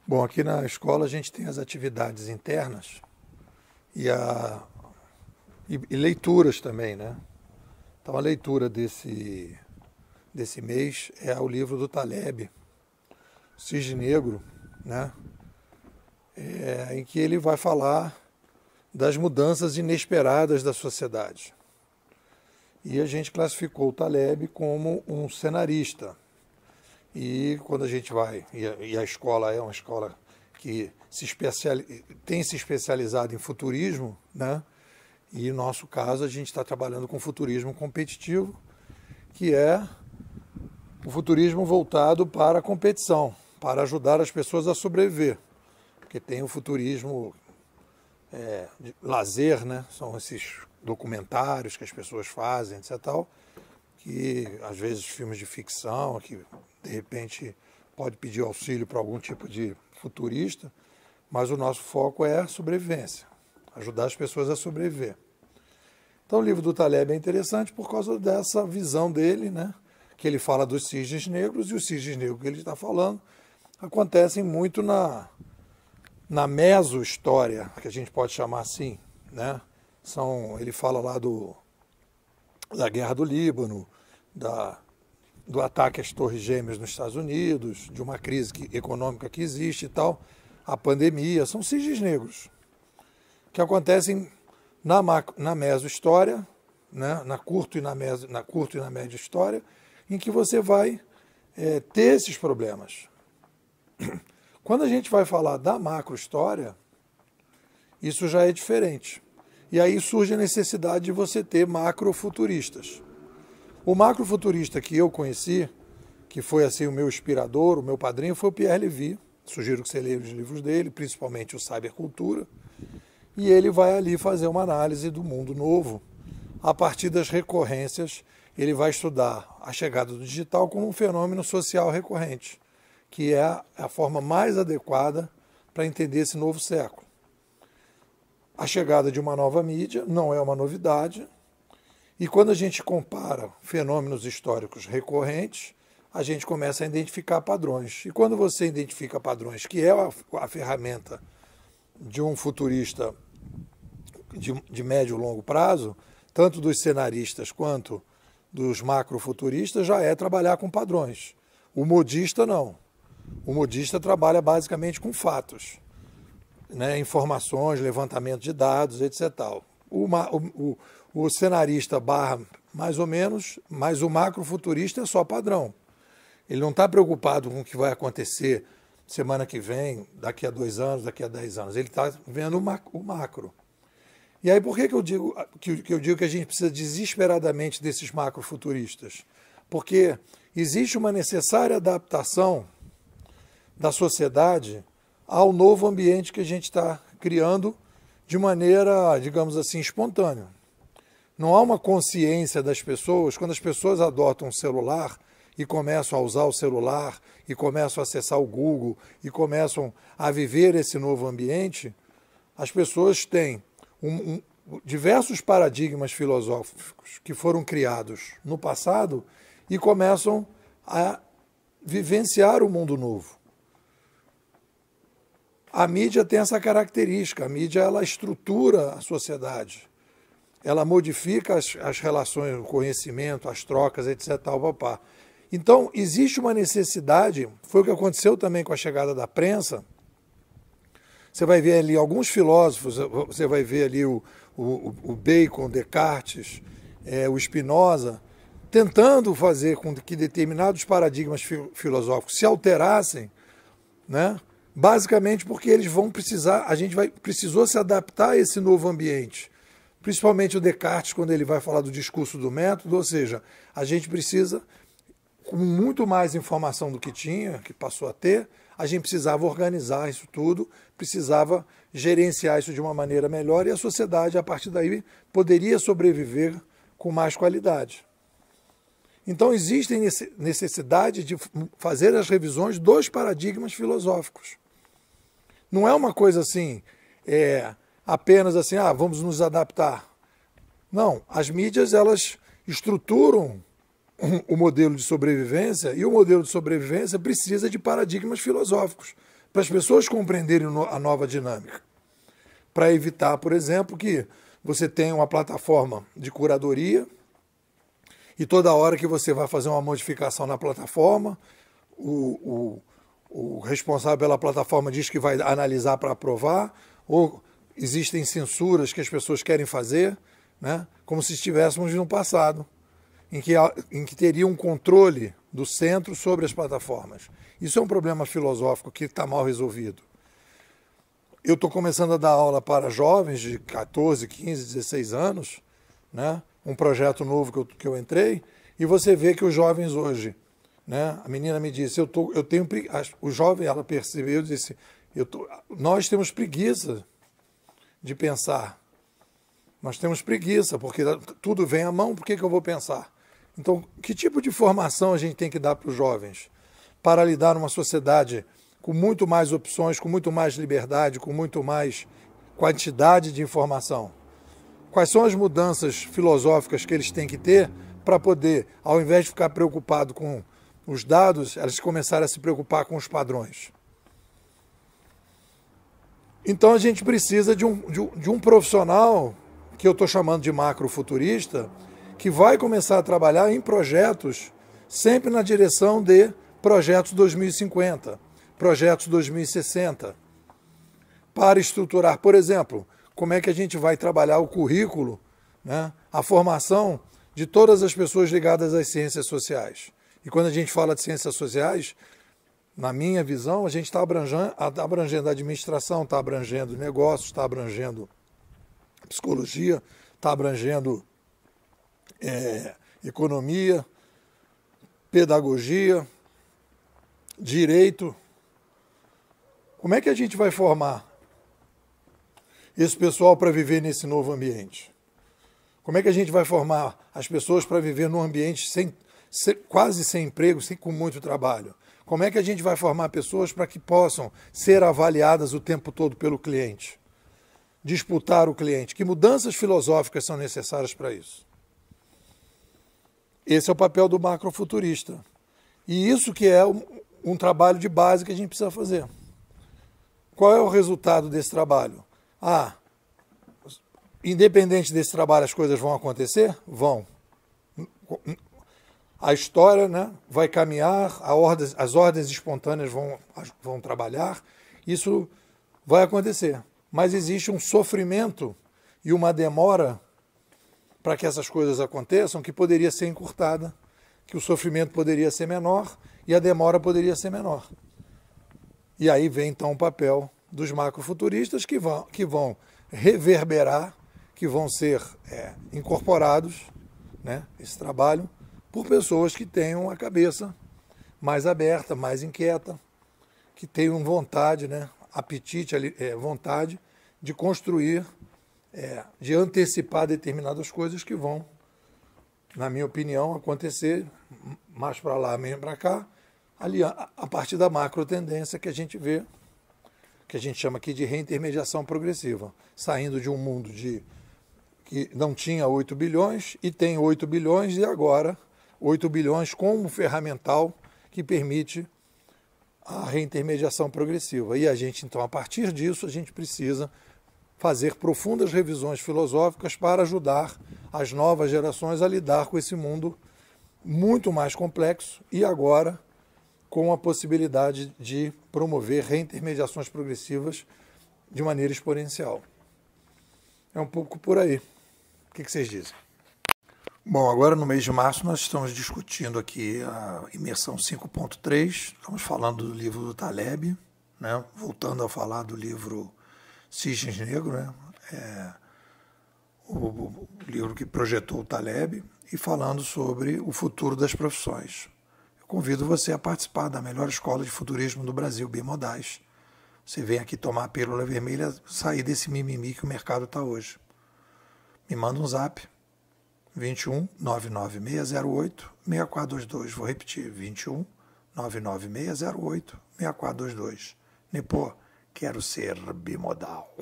Bom, aqui na escola a gente tem as atividades internas e, e leituras também, né? Então a leitura desse mês é o livro do Taleb, Cisne Negro, né? Em que ele vai falar das mudanças inesperadas da sociedade. E a gente classificou o Taleb como um cenarista. E quando a gente vai, e a escola é uma escola que tem se especializado em futurismo, né? E no nosso caso a gente está trabalhando com futurismo competitivo, que é o futurismo voltado para a competição, para ajudar as pessoas a sobreviver. Porque tem o futurismo de lazer, né? São esses documentários que as pessoas fazem, etc. Tal, que às vezes filmes de ficção, que de repente pode pedir auxílio para algum tipo de futurista, mas o nosso foco é a sobrevivência, ajudar as pessoas a sobreviver. Então o livro do Taleb é interessante por causa dessa visão dele, né? Que ele fala dos cisnes negros, e os cisnes negros que ele está falando acontecem muito na meso-história, que a gente pode chamar assim, né? Ele fala lá da Guerra do Líbano, do ataque às Torres Gêmeas nos Estados Unidos, de uma crise econômica que existe e tal, a pandemia, são cisnes negros que acontecem na meso-história, né? na curto e na média história, em que você vai ter esses problemas. Quando a gente vai falar da macro-história, isso já é diferente. E aí surge a necessidade de você ter macrofuturistas. O macrofuturista que eu conheci, que foi assim o meu inspirador, o meu padrinho, foi o Pierre Levy. Sugiro que você leia os livros dele, principalmente o Cybercultura. E ele vai ali fazer uma análise do mundo novo. A partir das recorrências, ele vai estudar a chegada do digital como um fenômeno social recorrente, que é a forma mais adequada para entender esse novo século. A chegada de uma nova mídia não é uma novidade, e quando a gente compara fenômenos históricos recorrentes, a gente começa a identificar padrões. E quando você identifica padrões, que é a ferramenta de um futurista de médio e longo prazo, tanto dos cenaristas quanto dos macrofuturistas, já é trabalhar com padrões. O modista não. O modista trabalha basicamente com fatos, né, informações, levantamento de dados, etc. O cenarista barra mais ou menos, mas o macrofuturista é só padrão. Ele não está preocupado com o que vai acontecer semana que vem, daqui a 2 anos, daqui a 10 anos. Ele está vendo o macro. E aí por que eu digo que a gente precisa desesperadamente desses macrofuturistas? Porque existe uma necessária adaptação da sociedade ao novo ambiente que a gente está criando de maneira, digamos assim, espontânea. Não há uma consciência das pessoas, quando as pessoas adotam um celular e começam a usar o celular, e começam a acessar o Google, e começam a viver esse novo ambiente, as pessoas têm diversos paradigmas filosóficos que foram criados no passado e começam a vivenciar o mundo novo. A mídia tem essa característica, a mídia ela estrutura a sociedade, ela modifica as relações, o conhecimento, as trocas, etc. Papá. Então, existe uma necessidade, foi o que aconteceu também com a chegada da prensa. Você vai ver ali alguns filósofos, você vai ver ali o Bacon, Descartes, o Spinoza, tentando fazer com que determinados paradigmas filosóficos se alterassem, né? Basicamente porque eles vão precisar, precisou se adaptar a esse novo ambiente. Principalmente o Descartes, quando ele vai falar do discurso do método, ou seja, a gente precisa, com muito mais informação do que tinha, que passou a ter, a gente precisava organizar isso tudo, precisava gerenciar isso de uma maneira melhor e a sociedade, a partir daí, poderia sobreviver com mais qualidade. Então, existe necessidade de fazer as revisões dos paradigmas filosóficos. Não é uma coisa assim, apenas assim, vamos nos adaptar. Não, as mídias, elas estruturam o modelo de sobrevivência, e o modelo de sobrevivência precisa de paradigmas filosóficos para as pessoas compreenderem a nova dinâmica. Para evitar, por exemplo, que você tenha uma plataforma de curadoria e toda hora que você vai fazer uma modificação na plataforma, o responsável pela plataforma diz que vai analisar para aprovar, ou existem censuras que as pessoas querem fazer, né? Como se estivéssemos no passado, em que teria um controle do centro sobre as plataformas. Isso é um problema filosófico que está mal resolvido. Eu estou começando a dar aula para jovens de 14, 15, 16 anos, né? Um projeto novo que eu entrei, e você vê que os jovens hoje, né? A menina me disse, o jovem, ela percebeu e disse, nós temos preguiça de pensar. Nós temos preguiça, porque tudo vem à mão, por que eu vou pensar? Então, que tipo de formação a gente tem que dar para os jovens para lidar numa sociedade com muito mais opções, com muito mais liberdade, com muito mais quantidade de informação? Quais são as mudanças filosóficas que eles têm que ter para poder, ao invés de ficar preocupado com os dados, eles começarem a se preocupar com os padrões? Então a gente precisa de um profissional, que eu estou chamando de macrofuturista, que vai começar a trabalhar em projetos sempre na direção de projetos 2050, projetos 2060, para estruturar, por exemplo, como é que a gente vai trabalhar o currículo, né, a formação de todas as pessoas ligadas às ciências sociais. E quando a gente fala de ciências sociais, na minha visão, a gente está abrangendo a administração, está abrangendo negócios, está abrangendo psicologia, está abrangendo economia, pedagogia, direito. Como é que a gente vai formar esse pessoal para viver nesse novo ambiente? Como é que a gente vai formar as pessoas para viver num ambiente quase sem emprego, com muito trabalho? Como é que a gente vai formar pessoas para que possam ser avaliadas o tempo todo pelo cliente? Disputar o cliente. Que mudanças filosóficas são necessárias para isso? Esse é o papel do macrofuturista. E isso que é um trabalho de base que a gente precisa fazer. Qual é o resultado desse trabalho? Independente desse trabalho, as coisas vão acontecer? Vão. A história, né, vai caminhar, as ordens espontâneas vão trabalhar, isso vai acontecer. Mas existe um sofrimento e uma demora para que essas coisas aconteçam que poderia ser encurtada, que o sofrimento poderia ser menor e a demora poderia ser menor. E aí vem então o papel dos macrofuturistas que vão reverberar, que vão ser incorporados, né, esse trabalho, por pessoas que tenham a cabeça mais aberta, mais inquieta, que tenham vontade, né, apetite, vontade de construir, de antecipar determinadas coisas que vão, na minha opinião, acontecer mais para lá, menos para cá, ali a partir da macro tendência que a gente vê, que a gente chama aqui de reintermediação progressiva, saindo de um mundo que não tinha 8 bilhões e tem 8 bilhões e agora 8 bilhões como ferramental que permite a reintermediação progressiva. E a gente, então, a partir disso, a gente precisa fazer profundas revisões filosóficas para ajudar as novas gerações a lidar com esse mundo muito mais complexo e agora com a possibilidade de promover reintermediações progressivas de maneira exponencial. É um pouco por aí. O que vocês dizem? Bom, agora no mês de março nós estamos discutindo aqui a imersão 5.3, estamos falando do livro do Taleb, né? Voltando a falar do livro Cisnes Negros, né? O livro que projetou o Taleb, e falando sobre o futuro das profissões. Eu convido você a participar da melhor escola de futurismo do Brasil, Bimodais. Você vem aqui tomar a pílula vermelha, sair desse mimimi que o mercado está hoje. Me manda um zap, 21 99608 6422. Vou repetir, 21 99608 6422. Nipô, quero ser bimodal.